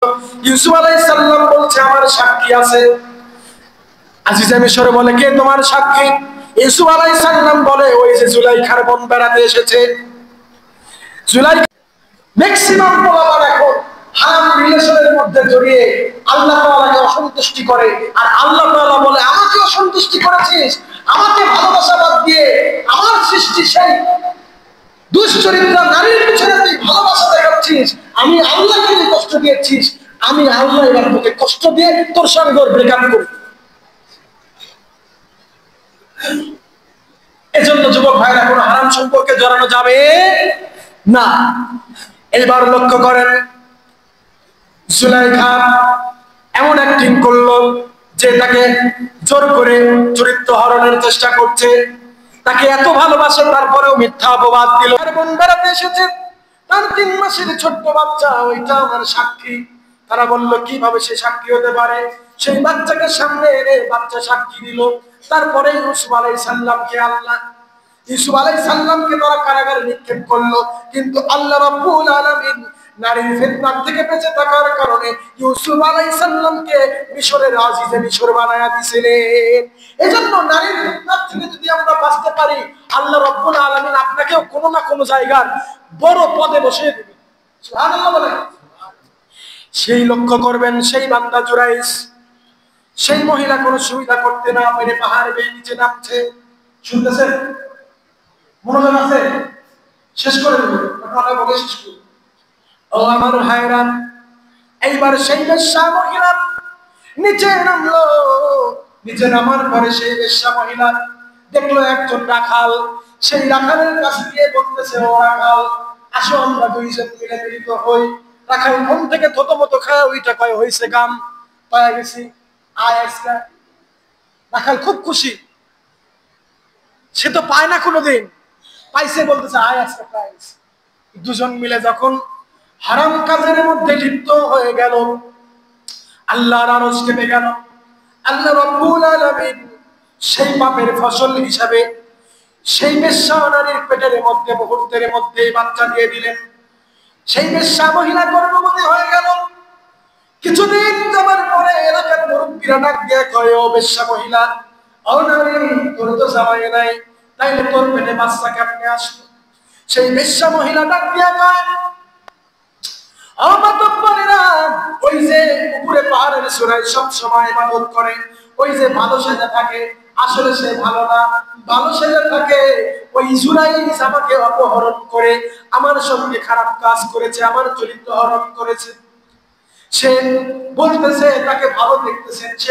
ইউসুফ আলাইহিস সালাম বলছে আমার সাক্ষী আছে। আজিজে মিশর বলে কে তোমার সাক্ষী? ইউসুফ আলাইহিস সালাম বলে ওই যে জুলাইখার বোন বেড়াতে এসেছে। জুলাইখা ম্যাক্সিমাম পোলাপান এখন হারাম রিলেশনের মধ্যে জড়িয়ে আল্লাহ তাআলাকে অসন্তুষ্টি করে, আর আল্লাহ তাআলা বলে আমাকে অসন্তুষ্টি করেছিস, আমাকে ভালোবাসা বাদ দিয়ে আমার সৃষ্টি সেই দুশ্চরিত্রা নারীর পিছনে তুই ভালোবাসা দেখাচ্ছিস, আমি আল্লাহকে কষ্ট দিয়েছিস, আমি আল্লাহ এবার তোকে কষ্ট দিয়ে তোর সঙ্গে ব্রেকআপ করি। এজন্য যুবক ভাইরা কোনো হারাম সম্পর্কে জড়ানো যাবে না। এবার লক্ষ্য করেন জুলাইখা এমন অ্যাক্টিং করলো যে তাকে জোর করে চরিত্র হরণের চেষ্টা করছে, তাকে এত ভালোবাসে তারপরেও মিথ্যা অপবাদ দিল। আর বোন বেড়াতে এসেছে, তার 3 মাসের ছোট্ট বাচ্চা, ওইটা আমার সাক্ষী। তারা বলল কিভাবে সে সাক্ষী হতে পারে? সেই বাচ্চাকে সামনে এনে বাচ্চা সাক্ষী দিল। তারপরে ইউসুফ আলাইহিস সালামকে ইউসুফ আলাইহিস সালামকে তারা কারাগারে নিক্ষেপ করলো, কিন্তু আল্লাহ রাব্বুল আলামিন নারীর ফিতনা থেকে বেঁচে থাকার কারণে ইউসুফ আলাইহিস সালামকে মিশরের আজিজে মিশর বানায়া দিয়েছিলেন। এজন্য নারীর ফিতনা থেকে যদি আমরা বাঁচতে পারি, আল্লাহ রাব্বুল আলামিন আপনাকেও কোনো না কোনো জায়গার বড় পদে বসিয়ে দিবেন। সুবহানাল্লাহ বলেন। সেই লক্ষ্য করবেন সেই বান্দা জুরাইস, সেই মহিলা কোনো সুবিধা করতে না পেরে পাহাড় বেয়ে নিচে নামছে। শুনতেছেন? মনোযোগ আছে? শেষ করে দেব, কথা বলে শেষ করব। ও আমার ভাইরা, এইবার সেই বেশ্যা মহিলা নিচে নামলো। নিচে নামার পরে সেই বেশ্যা মহিলা দেখলো একজন রাখাল। সেই রাখালের কাছে গিয়ে বলতেছে, ও রাখাল, আসো আমরা দুইজন মিলে মিলিত হই। রাখাল মন থেকে থতমত খায় ওইটা কয় হইছে কাম, পায়া গেছি, আয় আজকে। রাখাল খুব খুশি, সে তো পায় না কোনোদিন, পাইছে বলতেছে আয় আজকে পায় গেছি। দুজন মিলে যখন হারাম কাজের মধ্যে লিপ্ত হয়ে গেল, আল্লাহর আরশ কেঁপে গেল। আল্লাহ রাব্বুল আলামিন সেই পাপের ফসল হিসাবে সেই বেশ্যা নারীর পেটের মধ্যে মুহূর্তের মধ্যে বাচ্চা দিয়ে দিলেন। সেই বেশ্যা মহিলা গর্ভবতী হয়ে গেল। কিছুদিন যাবার পরে এলাকার মুরব্বীরা ডাক দিয়ে কয়, ও বেশ্যা মহিলা, ও নারী, তোর তো জামাই নাই, তাইলে তোর পেটে বাচ্চা কেমনে আসলো? সেই বেশ্যা মহিলা ডাক দিয়ে কয়, ওই যে উপরে পাহাড়ের চূড়ায় সব সময় ইবাদত করে, ওই যে ভালো সেজে থাকে, আসলে সে ভালো না, ভালো সেজে থাকে। ওই জুরাইস আমাকে অপহরণ করে আমার সঙ্গে খারাপ কাজ করেছে, আমার চরিত্র হরণ করেছে। সে বলতেছে তাকে ভালো দেখতেছেন, সে